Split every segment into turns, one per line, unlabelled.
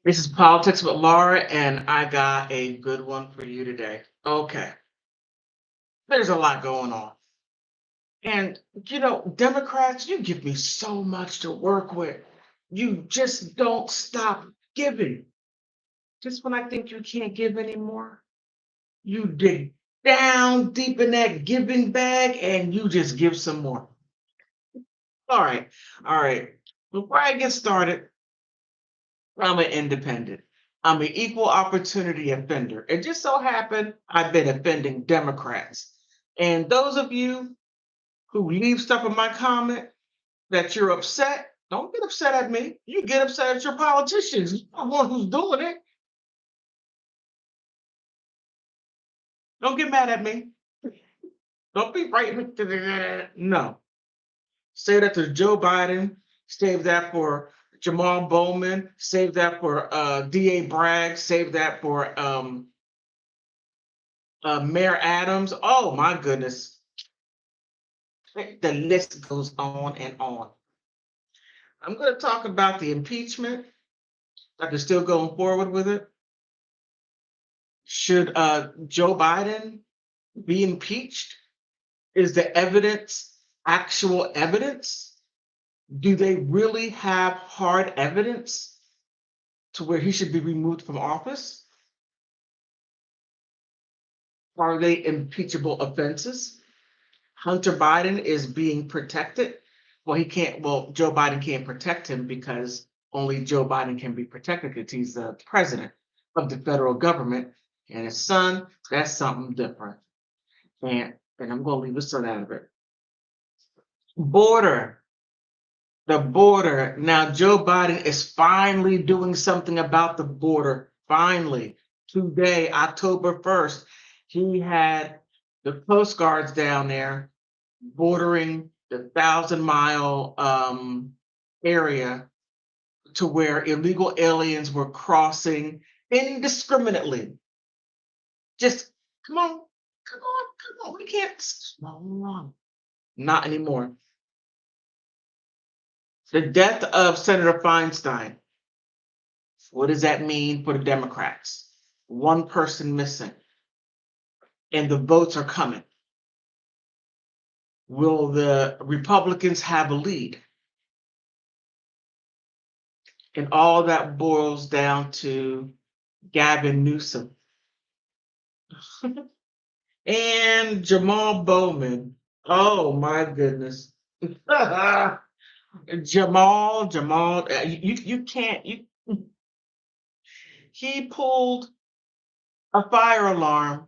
This is Politics with Laura, and I got a good one for you today. Okay, there's a lot going on. And, Democrats, you give me so much to work with. You just don't stop giving. Just when I think you can't give anymore, you dig down deep in that giving bag and you just give some more. All right, all right. Before I get started, I'm an independent. I'm an equal opportunity offender. It just so happened I've been offending Democrats. And those of you who leave stuff in my comment that you're upset, don't get upset at me. You get upset at your politicians. You're the one who's doing it. Don't get mad at me. Don't be writing. No. Say that to Joe Biden. Save that for Jamal Bowman. Save that for DA Bragg. Save that for Mayor Adams. Oh my goodness. The list goes on and on. I'm going to talk about the impeachment. Like they're still going forward with it. Should Joe Biden be impeached? Is the evidence actual evidence? Do they really have hard evidence to where he should be removed from office? Are they impeachable offenses? Hunter Biden is being protected. Well, he can't, well, Joe Biden can't protect him because only Joe Biden can be protected because he's the president of the federal government. And his son, that's something different. And I'm going to leave his son out of it. Border, the border. Now, Joe Biden is finally doing something about the border. Finally, today, October 1st, he had the Coast Guards down there bordering the 1,000-mile area to where illegal aliens were crossing indiscriminately. Just come on, come on, come on. We can't. No, not anymore. The death of Senator Feinstein. What does that mean for the Democrats? One person missing, and the votes are coming. Will the Republicans have a lead? And all that boils down to Gavin Newsom and Jamal Bowman. Oh my goodness. Jamal, you can't, he pulled a fire alarm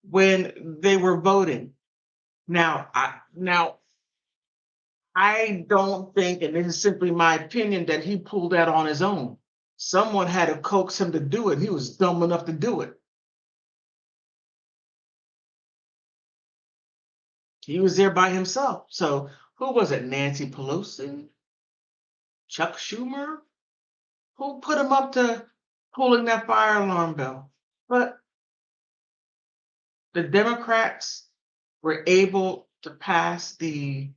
when they were voting. Now I don't think, and this is simply my opinion, that he pulled that on his own. Someone had to coax him to do it. He was dumb enough to do it. He was there by himself. So who was it? Nancy Pelosi? Chuck Schumer? Who put him up to pulling that fire alarm bell? But the Democrats were able to pass the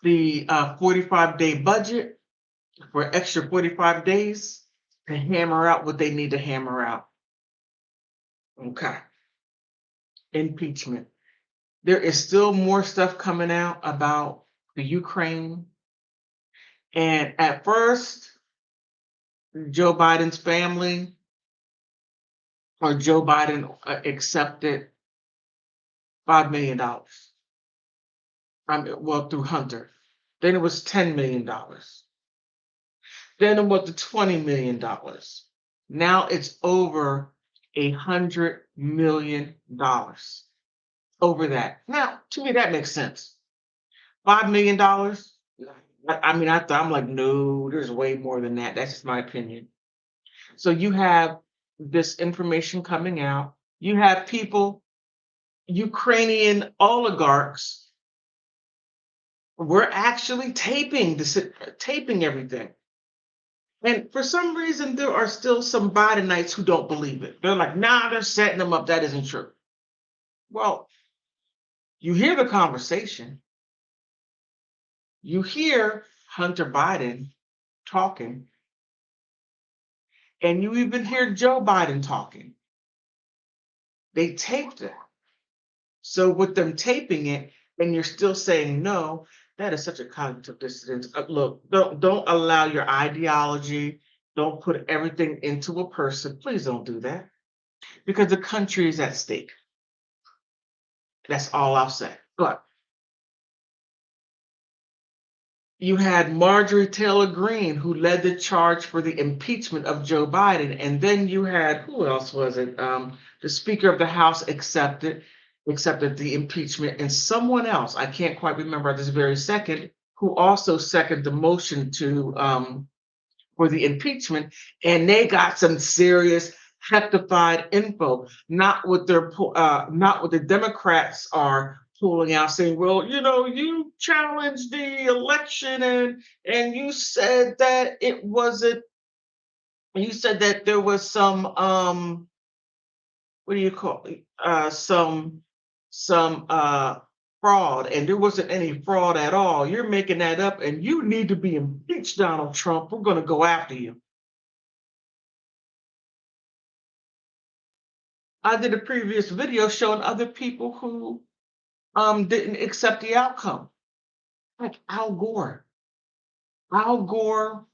45-day budget for extra 45 days to hammer out what they need to hammer out. Okay. Impeachment. There is still more stuff coming out about the Ukraine. And at first, Joe Biden's family or Joe Biden accepted $5 million. Well, through Hunter. Then it was $10 million. Then it was the $20 million. Now it's over $100 million over that. Now, to me, that makes sense. $5 million. I mean, I'm like, no, there's way more than that. That's just my opinion. So you have this information coming out. You have people, Ukrainian oligarchs, were actually taping everything. And for some reason, there are still some Bidenites who don't believe it. They're like, nah, they're setting them up. That isn't true. Well, you hear the conversation. You hear Hunter Biden talking. And you even hear Joe Biden talking. They taped it. So with them taping it, and you're still saying no, that is such a cognitive dissonance. Look, don't allow your ideology. Don't put everything into a person. Please don't do that because the country is at stake. That's all I'll say. But you had Marjorie Taylor Greene, who led the charge for the impeachment of Joe Biden. And then you had, who else was it? The Speaker of the House accepted the impeachment, and someone else, I can't quite remember at this very second, who also seconded the motion to for the impeachment, and they got some serious rectified info, not what the Democrats are pulling out, saying, well, you challenged the election and you said that it wasn't, you said that there was some what do you call it? Some fraud, and there wasn't any fraud at all. You're making that up, and you need to be impeached, Donald Trump. We're going to go after you. I did a previous video showing other people who didn't accept the outcome, like Al Gore. Al Gore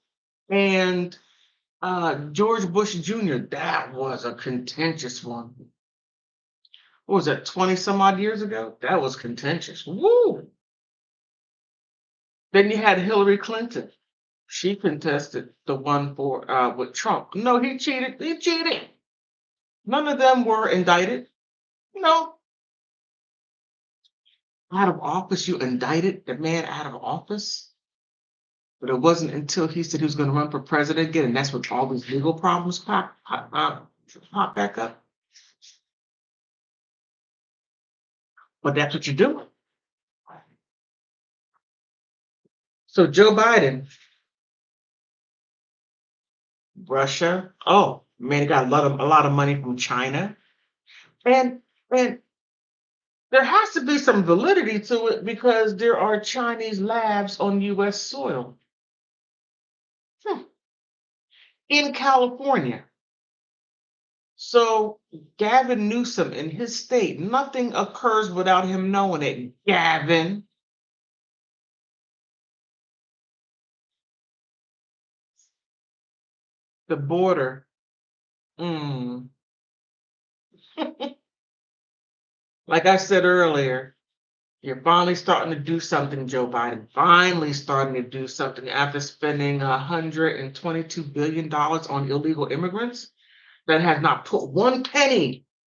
and George Bush Jr. That was a contentious one. What was that, 20 some odd years ago? That was contentious. Woo! Then you had Hillary Clinton. She contested the one for with Trump. No, he cheated. He cheated. None of them were indicted. No. Out of office, you indicted the man out of office. But it wasn't until he said he was going to run for president again, and that's when all these legal problems pop back up. But that's what you're doing. So Joe Biden, Russia. Oh man, he got a lot of money from China, and and there has to be some validity to it because there are Chinese labs on U.S. soil. Hmm. In California. So Gavin Newsom in his state, nothing occurs without him knowing it. Gavin. The border. Mm. Like I said earlier, you're finally starting to do something, Joe Biden. Finally starting to do something after spending $122 billion on illegal immigrants that has not put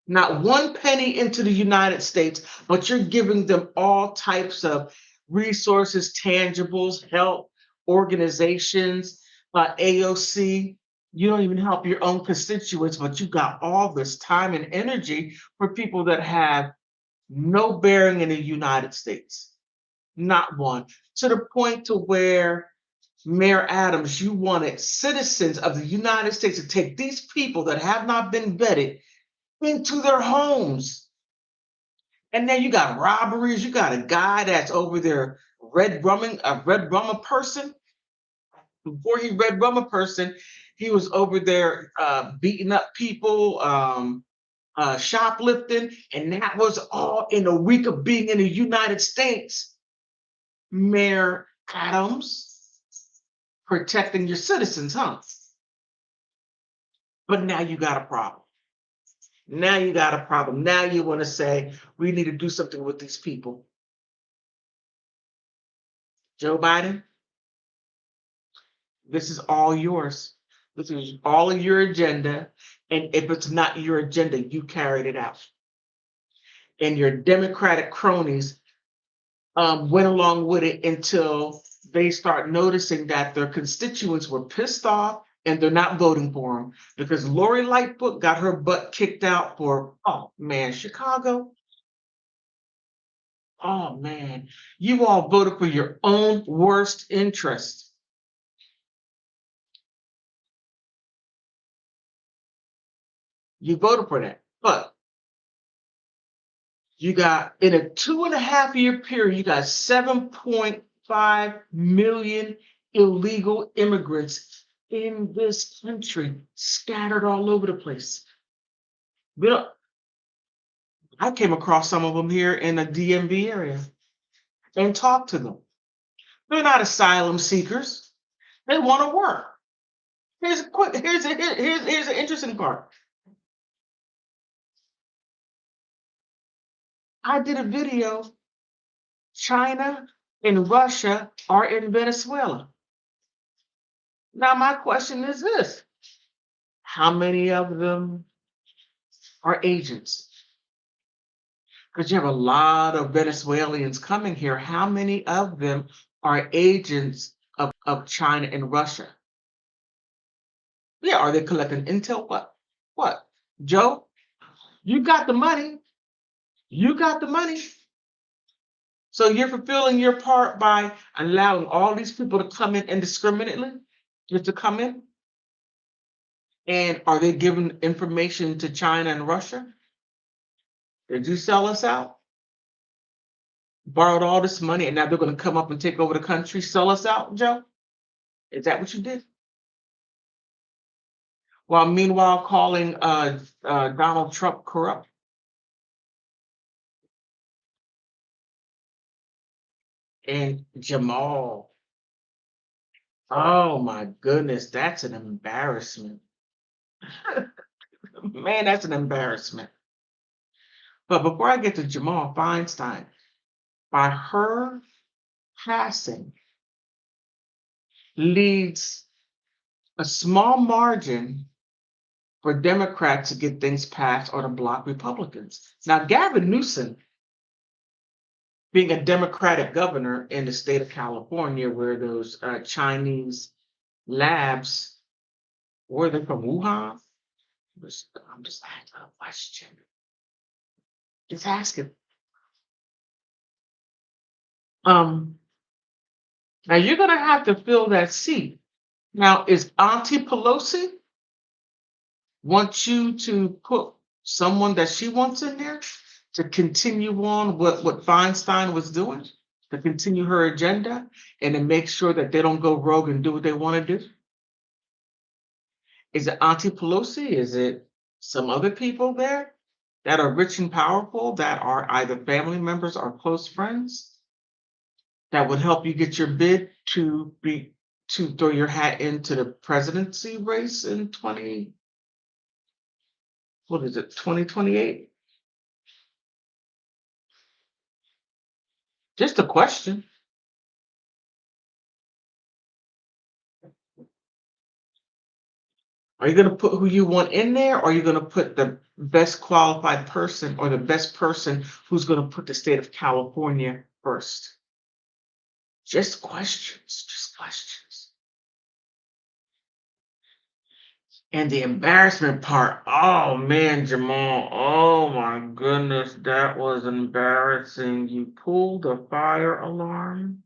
not one penny into the United States, but you're giving them all types of resources, tangibles, help, organizations, AOC. You don't even help your own constituents, but you got all this time and energy for people that have no bearing in the United States, not one. To the point to where Mayor Adams, you wanted citizens of the United States to take these people that have not been vetted into their homes. And then you got robberies. You got a guy that's over there a red rum a person. Before he red rum a person, he was over there beating up people, shoplifting, and that was all in a week of being in the United States. Mayor Adams, protecting your citizens, huh? But now you got a problem. Now you got a problem. Now you want to say we need to do something with these people. Joe Biden, this is all yours. This is all of your agenda. And if it's not your agenda, you carried it out. And your Democratic cronies went along with it until they start noticing that their constituents were pissed off and they're not voting for him because Lori Lightfoot got her butt kicked out for, oh man, Chicago. Oh man, you all voted for your own worst interest. You voted for that. But you got, in a 2.5 year period, you got 7.5 million illegal immigrants in this country, scattered all over the place. Bill, I came across some of them here in the DMV area and talked to them. They're not asylum seekers. They want to work. Here's an interesting part. I did a video. China and Russia are in Venezuela. Now my question is this: how many of them are agents? Because you have a lot of Venezuelans coming here. How many of them are agents of China and Russia? Yeah, are they collecting intel? What? What? Joe, you got the money. You got the money. So you're fulfilling your part by allowing all these people to come in indiscriminately, just to come in? And are they giving information to China and Russia? Did you sell us out? Borrowed all this money and now they're going to come up and take over the country, sell us out, Joe? Is that what you did? While meanwhile calling Donald Trump corrupt. And Jamal, oh my goodness, that's an embarrassment. Man, that's an embarrassment. But before I get to Jamal Feinstein, by her passing leads a small margin for Democrats to get things passed or to block Republicans. Now, Gavin Newsom, being a Democratic governor in the state of California, where those Chinese labs, were they from Wuhan? I'm just asking a question. Just asking. Now you're gonna have to fill that seat. Now, is Auntie Pelosi want you to put someone that she wants in there to continue on what Feinstein was doing, to continue her agenda and to make sure that they don't go rogue and do what they want to do? Is it Auntie Pelosi? Is it some other people there that are rich and powerful that are either family members or close friends that would help you get your bid to throw your hat into the presidency race in 2028? Just a question. Are you going to put who you want in there, or are you going to put the best qualified person or the best person who's going to put the state of California first? Just questions, just questions. And the embarrassment part, oh man, Jamal, oh my goodness, that was embarrassing. You pulled a fire alarm?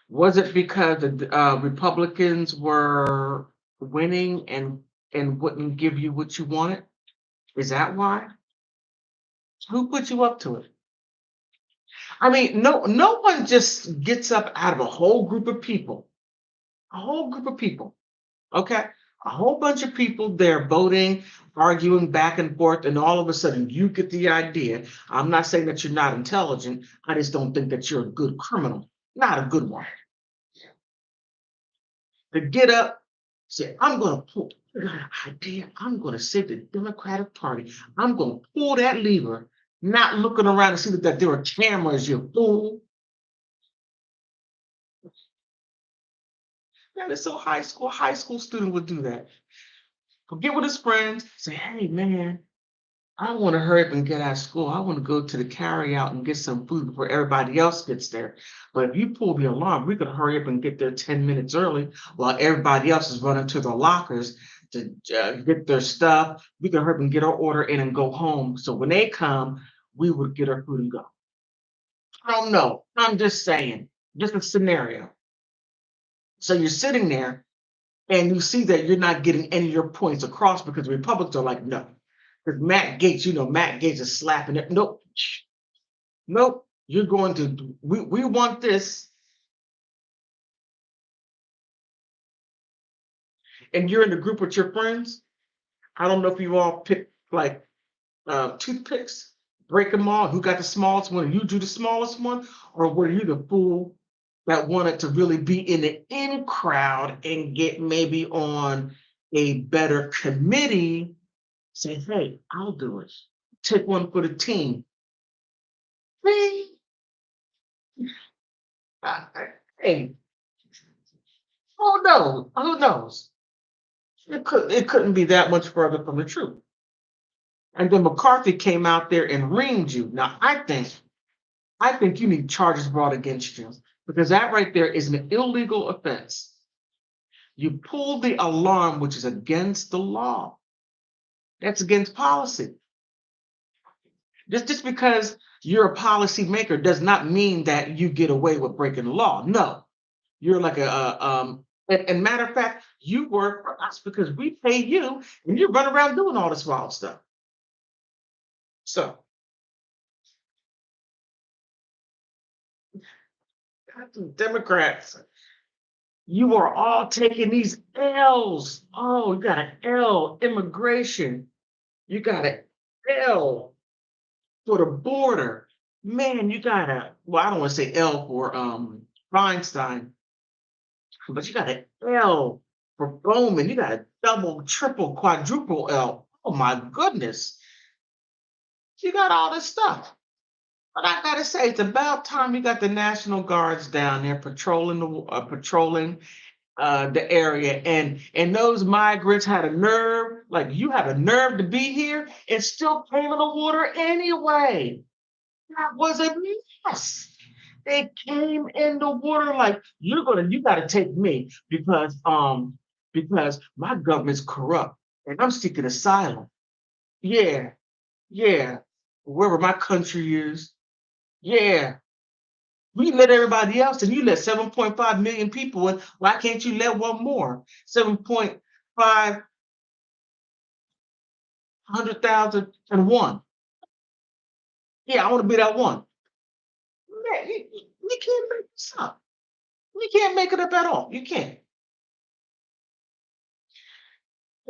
Was it because the Republicans were winning and wouldn't give you what you wanted? Is that why? Who put you up to it? I mean, no one just gets up out of a whole group of people, okay? A whole bunch of people there voting, arguing back and forth, and all of a sudden you get the idea. I'm not saying that you're not intelligent. I just don't think that you're a good criminal, not a good one. To get up, say, I'm going to pull, I got an idea. I'm going to save the Democratic Party. I'm going to pull that lever, not looking around to see that there are cameras, you fool. That is so high school. High school student would do that. Go get with his friends, say, hey, man, I want to hurry up and get out of school. I want to go to the carry out and get some food before everybody else gets there. But if you pull the alarm, we could hurry up and get there 10 minutes early while everybody else is running to their lockers to get their stuff. We can hurry up and get our order in and go home. So when they come, we would get our food and go. I don't know. I'm just saying, just a scenario. So you're sitting there and you see that you're not getting any of your points across because the Republicans are like, no. Because Matt Gaetz, Matt Gaetz is slapping it. Nope. Nope. You're going to, we want this. and you're in the group with your friends, I don't know if you all pick like toothpicks, break them all. Who got the smallest one? And you do the smallest one, or were you the fool that wanted to really be in the in crowd and get maybe on a better committee? Say, hey, I'll do it. Take one for the team. See? Hey, who knows? Who knows? It couldn't be that much further from the truth. And then McCarthy came out there and reamed you. Now I think you need charges brought against you because that right there is an illegal offense. You pulled the alarm, which is against the law. That's against policy. Just because you're a policy maker does not mean that you get away with breaking the law. No, you're like and matter of fact, you work for us because we pay you, and you run around doing all this wild stuff. So, Democrats, you are all taking these L's. Oh, you got an L, immigration. You got an L for the border. Man, you got well, I don't want to say L for Feinstein, but you got an L for Bowman. You got a double, triple, quadruple L. Oh my goodness. You got all this stuff. But I gotta say, it's about time you got the National Guards down there patrolling the area, and those migrants had a nerve, like you had a nerve to be here and still came in the water anyway. That was a mess. They came in the water like you gotta take me because my government's corrupt and I'm seeking asylum. Yeah, yeah. Wherever my country is, yeah. We let everybody else, and you let 7.5 million people in. Why can't you let one more? 7.5 hundred thousand and one. Yeah, I want to be that one. Man, you can't make this up. You can't make it up at all. You can't.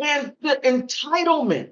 And the entitlement,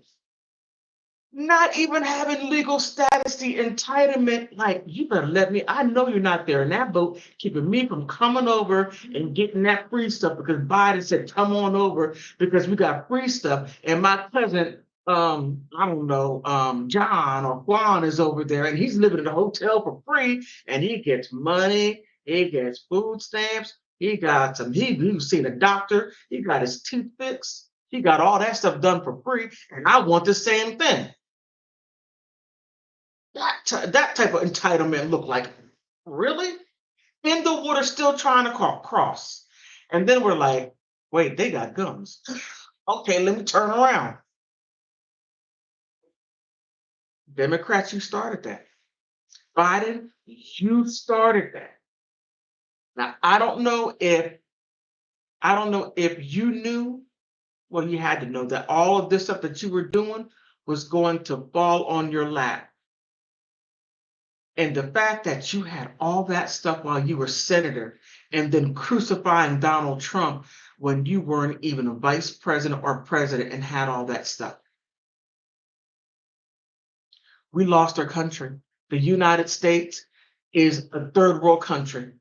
not even having legal status, the entitlement, like you better let me. I know you're not there in that boat, keeping me from coming over and getting that free stuff because Biden said, come on over because we got free stuff. And my cousin, I don't know, John or Juan is over there and he's living in a hotel for free and he gets money, he gets food stamps, he got he's seen a doctor, he got his teeth fixed, he got all that stuff done for free. And I want the same thing. That type of entitlement look like really in the water still trying to cross, and then we're like, wait, they got guns. Okay, let me turn around. Democrats, you started that. Biden, you started that. Now I don't know if you knew. Well, you had to know that all of this stuff that you were doing was going to fall on your lap. And the fact that you had all that stuff while you were senator and then crucifying Donald Trump when you weren't even a vice president or president and had all that stuff. We lost our country. The United States is a third world country.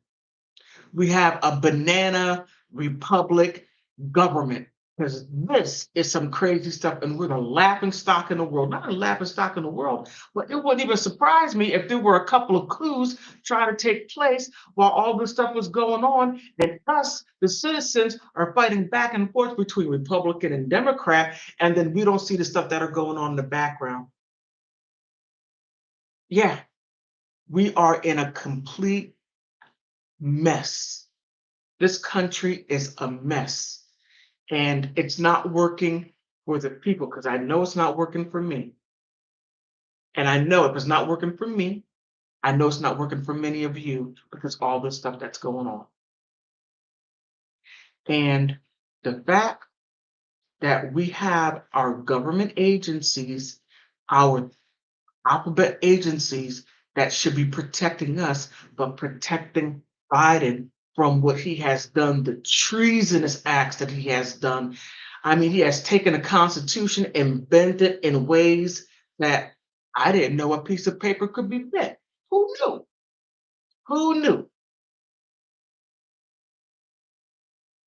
We have a banana republic government because this is some crazy stuff and we're the laughing stock in the world. Not a laughing stock in the world, but it wouldn't even surprise me if there were a couple of coups trying to take place while all this stuff was going on, and us, the citizens, are fighting back and forth between Republican and Democrat, and then we don't see the stuff that are going on in the background. Yeah, we are in a complete mess. This country is a mess. And it's not working for the people because I know it's not working for me. And I know if it's not working for me, I know it's not working for many of you because all this stuff that's going on. And the fact that we have our government agencies, our alphabet agencies that should be protecting us, but protecting Biden from what he has done, the treasonous acts that he has done. I mean, he has taken a constitution and bent it in ways that I didn't know a piece of paper could be bent. Who knew? Who knew?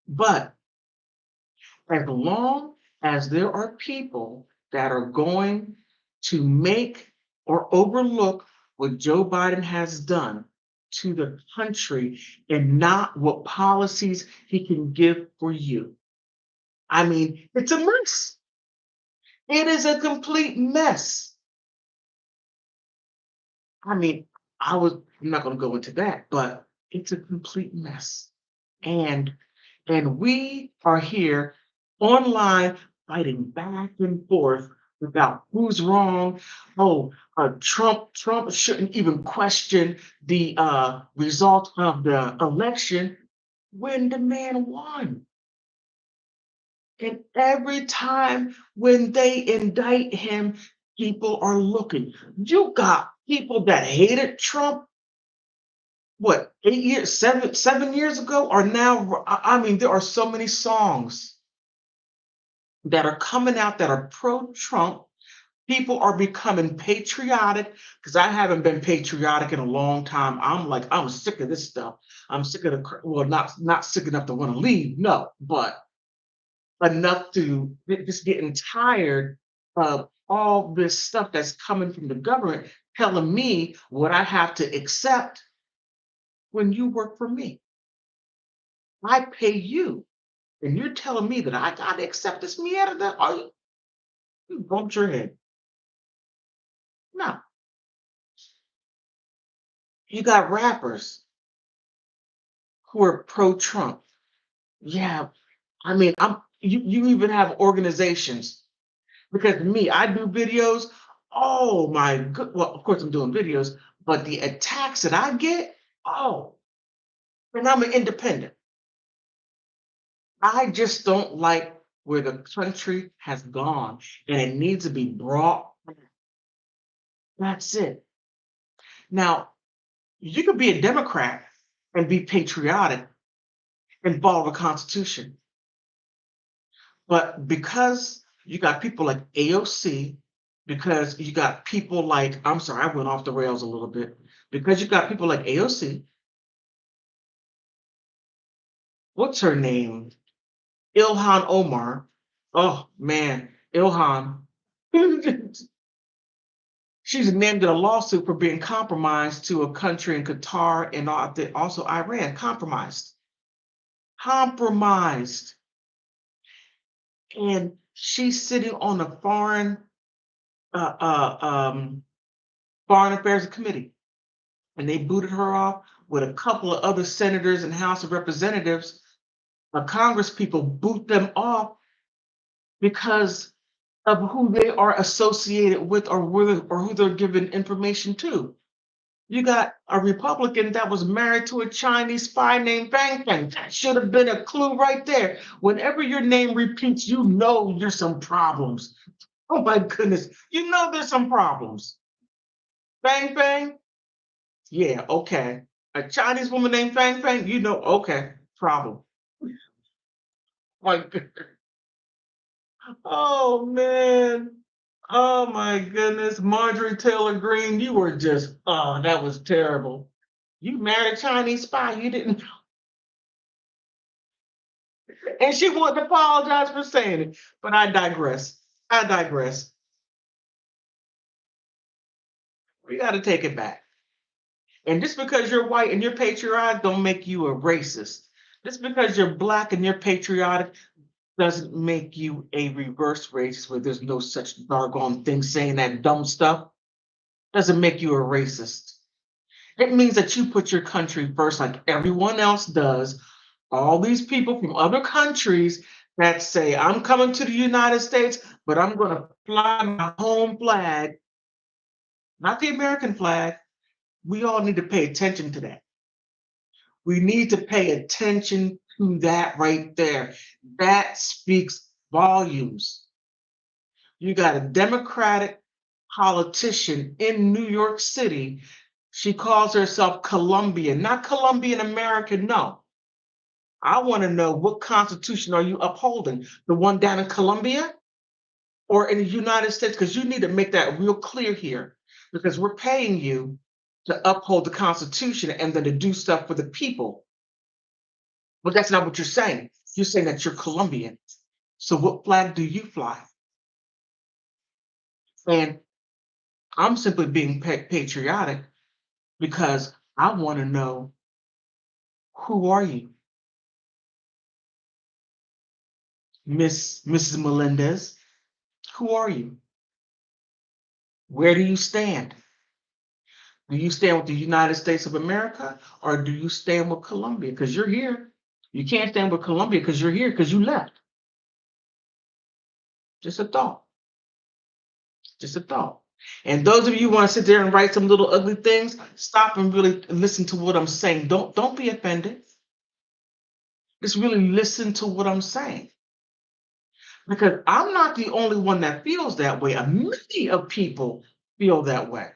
But as long as there are people that are going to make or overlook what Joe Biden has done to the country and not what policies he can give for you. I mean, it's a mess. It is a complete mess. I mean, I'm not going to go into that, but it's a complete mess. And we are here online fighting back and forth about who's wrong. Oh, Trump shouldn't even question the result of the election when the man won. And every time when they indict him, people are looking. You got people that hated Trump, what, 8 years, 7 years ago, are now, I mean, there are so many songs that are coming out that are pro-Trump. People are becoming patriotic because I haven't been patriotic in a long time. I'm like, I'm sick of this stuff. I'm sick of well, not sick enough to want to leave, no, but enough to just getting tired of all this stuff that's coming from the government telling me what I have to accept when you work for me. I pay you, and you're telling me that I got to accept this me out of that? Are you bumped your head? No. You got rappers who are pro-Trump. Yeah, I mean, you even have organizations because me, I do videos. Oh my good. Well, of course I'm doing videos, but the attacks that I get, oh, and I'm an independent. I just don't like where the country has gone, and it needs to be brought back. That's it. Now, you could be a Democrat and be patriotic and follow the Constitution. But because you got people like AOC, because you got people like, I'm sorry, I went off the rails a little bit. Because you got people like AOC, what's her name? Ilhan Omar. Oh man, Ilhan. She's named in a lawsuit for being compromised to a country in Qatar and also Iran. Compromised. Compromised. And she's sitting on a uh, uh, um, foreign affairs committee. And they booted her off with a couple of other senators and House of Representatives. Congress people boot them off because of who they are associated with or who they're giving information to. You got a Republican that was married to a Chinese spy named Feinstein. That should have been a clue right there. Whenever your name repeats, you know there's some problems. Oh my goodness, you know there's some problems. Bang Bang? Yeah, okay. A Chinese woman named Fang Fang? You know, okay, problem. My goodness. Oh man. Oh my goodness. Marjorie Taylor Greene, you were just, oh, that was terrible. You married a Chinese spy, you didn't. And she wanted to apologize for saying it. But I digress. I digress. We got to take it back. And just because you're white and you're patriotic don't make you a racist. Just because you're black and you're patriotic doesn't make you a reverse racist where there's no such doggone thing saying that dumb stuff. Doesn't make you a racist. It means that you put your country first like everyone else does. All these people from other countries that say, I'm coming to the United States, but I'm going to fly my home flag, not the American flag. We all need to pay attention to that. We need to pay attention to that right there. That speaks volumes. You got a Democratic politician in New York City. She calls herself Colombian, not Colombian American, no. I want to know, what constitution are you upholding? The one down in Colombia or in the United States? Because you need to make that real clear here, because we're paying you to uphold the Constitution and then to do stuff for the people. But that's not what you're saying. You're saying that you're Colombian. So what flag do you fly? And I'm simply being patriotic because I want to know, who are you, Mrs. Melendez? Who are you? Where do you stand? Do you stand with the United States of America, or do you stand with Colombia? Because you're here. You can't stand with Colombia because you're here because you left. Just a thought. Just a thought. And those of you who want to sit there and write some little ugly things, stop and really listen to what I'm saying. Don't be offended. Just really listen to what I'm saying. Because I'm not the only one that feels that way. Many of people feel that way.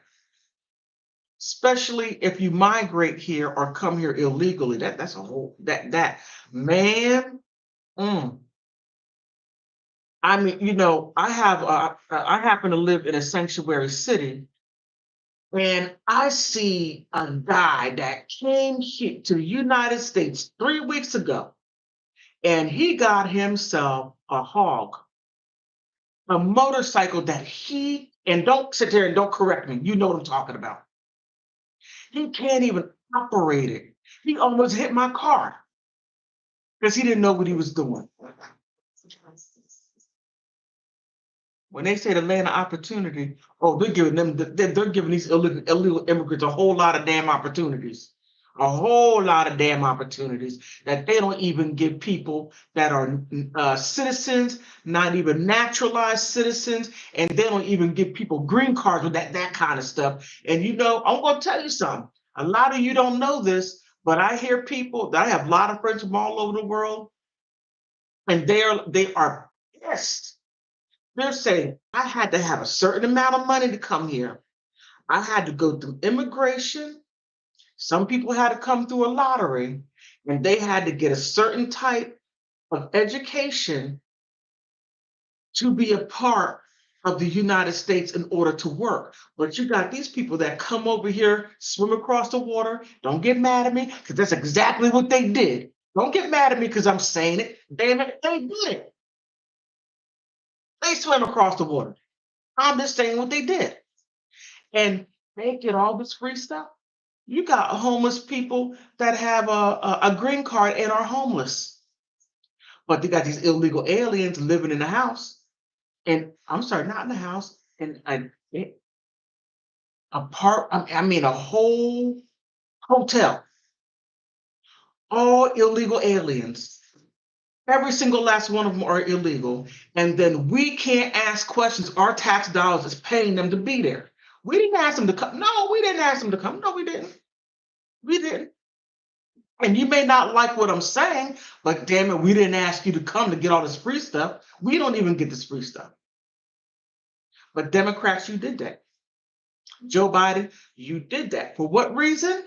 Especially if you migrate here or come here illegally. That's a whole that man. mm. I mean, I happen to live in a sanctuary city, and I see a guy that came here to the United States 3 weeks ago, and he got himself a hog, a motorcycle that and don't sit there and don't correct me. You know what I'm talking about. He can't even operate it. He almost hit my car because he didn't know what he was doing. When they say the land of opportunity, oh, they're giving these illegal immigrants a whole lot of damn opportunities. A whole lot of damn opportunities that they don't even give people that are citizens, not even naturalized citizens, and they don't even give people green cards with that kind of stuff. And I'm going to tell you something. A lot of you don't know this, but I hear people. I have a lot of friends from all over the world, and they are pissed. They're saying, I had to have a certain amount of money to come here. I had to go through immigration. Some people had to come through a lottery, and they had to get a certain type of education to be a part of the United States in order to work. But you got these people that come over here, swim across the water. Don't get mad at me, because that's exactly what they did. Don't get mad at me because I'm saying it. Damn it, they did it. They swam across the water. I'm just saying what they did. And they get all this free stuff. You got homeless people that have a green card and are homeless, but they got these illegal aliens living in the house. And I'm sorry, not in the house, in a whole hotel, all illegal aliens. Every single last one of them are illegal. And then we can't ask questions. Our tax dollars is paying them to be there. We didn't ask them to come. No, we didn't ask them to come. No, we didn't. We didn't. And you may not like what I'm saying, but damn it, we didn't ask you to come to get all this free stuff. We don't even get this free stuff. But Democrats, you did that. Joe Biden, you did that. For what reason?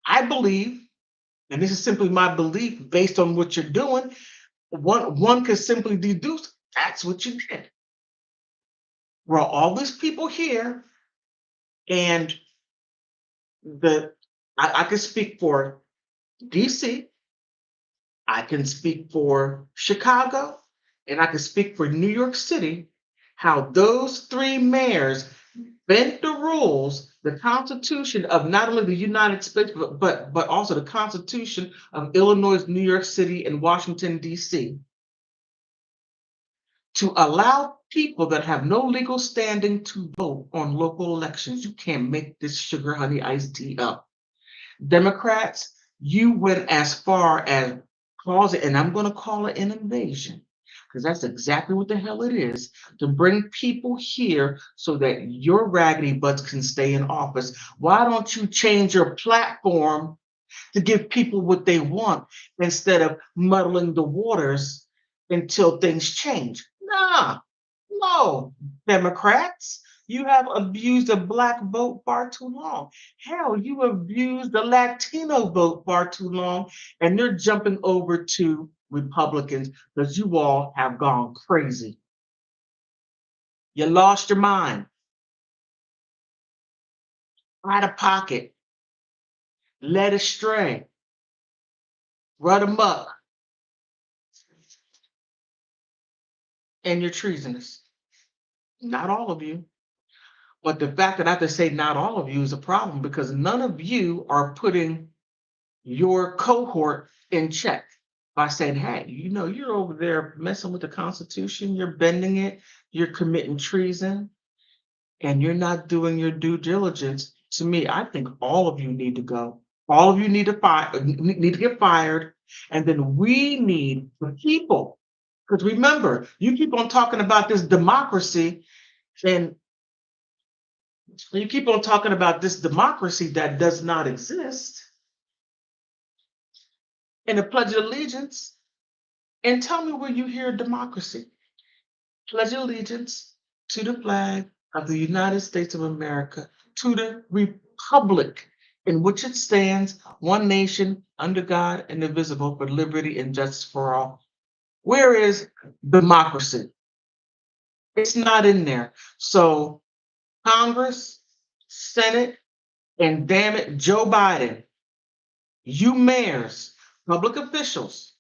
I believe, and this is simply my belief based on what you're doing, one could simply deduce that's what you did. We're all these people here, and I can speak for DC, I can speak for Chicago, and I can speak for New York City, how those three mayors bent the rules, the Constitution of not only the United States, but also the Constitution of Illinois, New York City, and Washington, D.C., to allow people that have no legal standing to vote on local elections. You can't make this sugar honey iced tea up. Democrats, you went as far as causing, and I'm going to call it an invasion, because that's exactly what the hell it is, to bring people here so that your raggedy butts can stay in office. Why don't you change your platform to give people what they want instead of muddling the waters until things change? Nah, no, Democrats. You have abused the Black vote far too long. Hell, you abused the Latino vote far too long, and they're jumping over to Republicans because you all have gone crazy. You lost your mind, out of pocket, led astray, run amok, and you're treasonous. Not all of you. But the fact that I have to say not all of you is a problem because none of you are putting your cohort in check by saying, hey, you know, you're over there messing with the Constitution, you're bending it, you're committing treason, and you're not doing your due diligence. To me, I think all of you need to go. All of you need to get fired, and then we need the people. Because remember, you keep on talking about this democracy, and you keep on talking about this democracy that does not exist in the Pledge of Allegiance, and tell me where you hear democracy. Pledge allegiance to the flag of the United States of America, to the republic in which it stands, one nation, under God, indivisible, for liberty and justice for all. Where is democracy? It's not in there. So Congress, Senate, and damn it, Joe Biden, you mayors, public officials,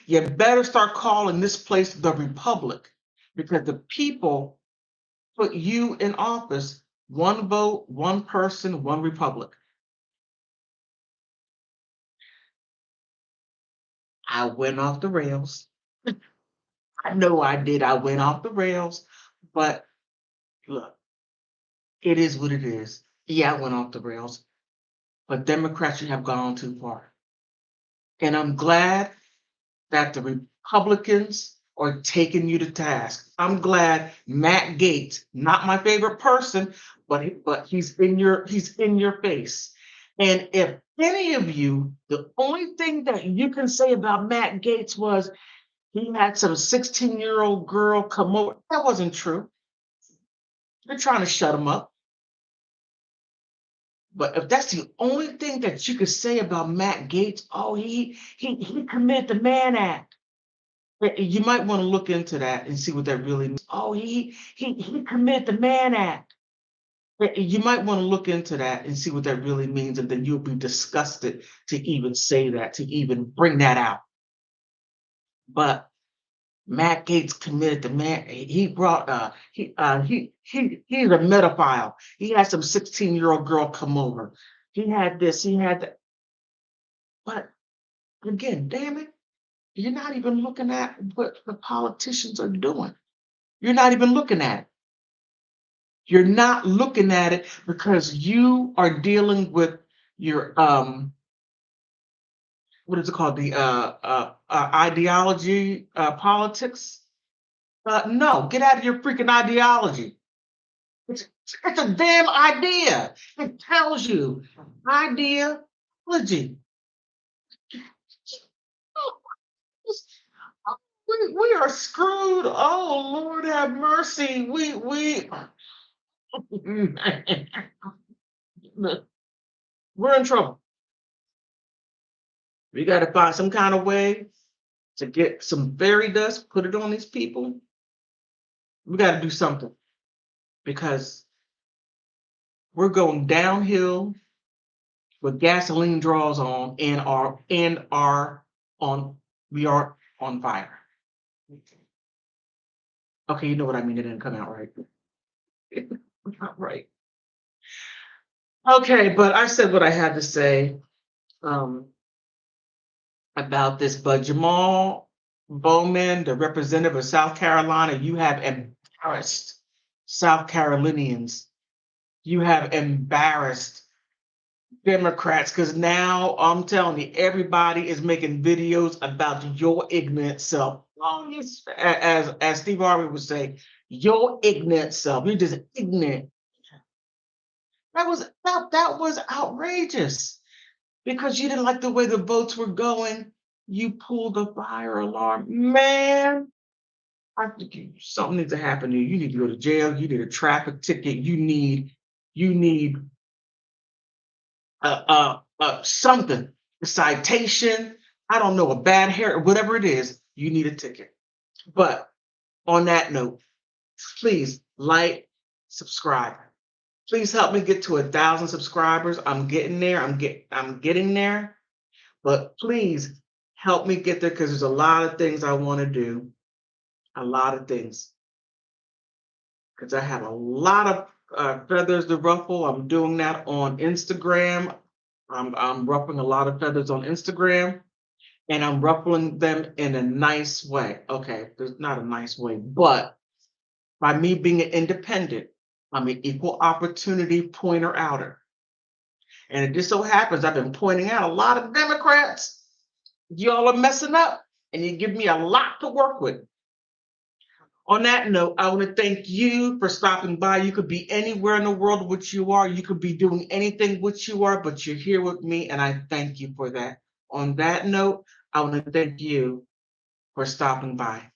you better start calling this place the Republic because the people put you in office. One vote, one person, one republic. I went off the rails. I know I did. I went off the rails. But look, it is what it is. Yeah, I went off the rails. But Democrats, you have gone too far. And I'm glad that the Republicans are taking you to task. I'm glad Matt Gaetz, not my favorite person, but he's in your face. And if any of you, the only thing that you can say about Matt Gaetz was he had some 16-year-old girl come over, that wasn't true. They're trying to shut him up. But if that's the only thing that you could say about Matt Gaetz, oh, he committed the Mann Act. You might want to look into that and see what that really means. Oh, he committed the Mann Act. You might want to look into that and see what that really means, and then you'll be disgusted to even say that, to even bring that out. But Matt Gaetz committed the man. He brought he's a medophile. He had some 16-year-old girl come over. He had this. He had that. But again, damn it, you're not even looking at what the politicians are doing. You're not even looking at it. You're not looking at it because you are dealing with your what is it called? The ideology politics. No, get out of your freaking ideology. It's, it's a damn idea. It tells you ideology. We are screwed. Oh Lord have mercy. We're in trouble. We got to find some kind of way to get some fairy dust, put it on these people. We got to do something because we're going downhill with gasoline draws on and are on we are on fire. Okay, you know what I mean. It didn't come out right. Not right. Okay, but I said what I had to say um, about this. But Jamal Bowman, the representative of South Carolina, you have embarrassed South Carolinians. You have embarrassed Democrats because now I'm telling you, everybody is making videos about your ignorant self. Oh, yes, as Steve Harvey would say, your ignorant self. You're just ignorant. That was outrageous because you didn't like the way the votes were going. You pulled the fire alarm, man. I think something needs to happen to you. You need to go to jail. You need a traffic ticket. You need something, a citation. I don't know, a bad hair, whatever it is. You need a ticket. But on that note, please like, subscribe. Please help me get to 1,000 subscribers. I'm getting there. I'm getting there. But please help me get there because there's a lot of things I want to do. A lot of things. Because I have a lot of feathers to ruffle. I'm doing that on Instagram. I'm ruffling a lot of feathers on Instagram, and I'm ruffling them in a nice way. Okay, there's not a nice way, but by me being an independent, I'm an equal opportunity pointer outer. And it just so happens I've been pointing out a lot of Democrats. Y'all are messing up, and you give me a lot to work with. On that note, I want to thank you for stopping by. You could be anywhere in the world which you are. You could be doing anything which you are, but you're here with me, and I thank you for that. On that note, I want to thank you for stopping by.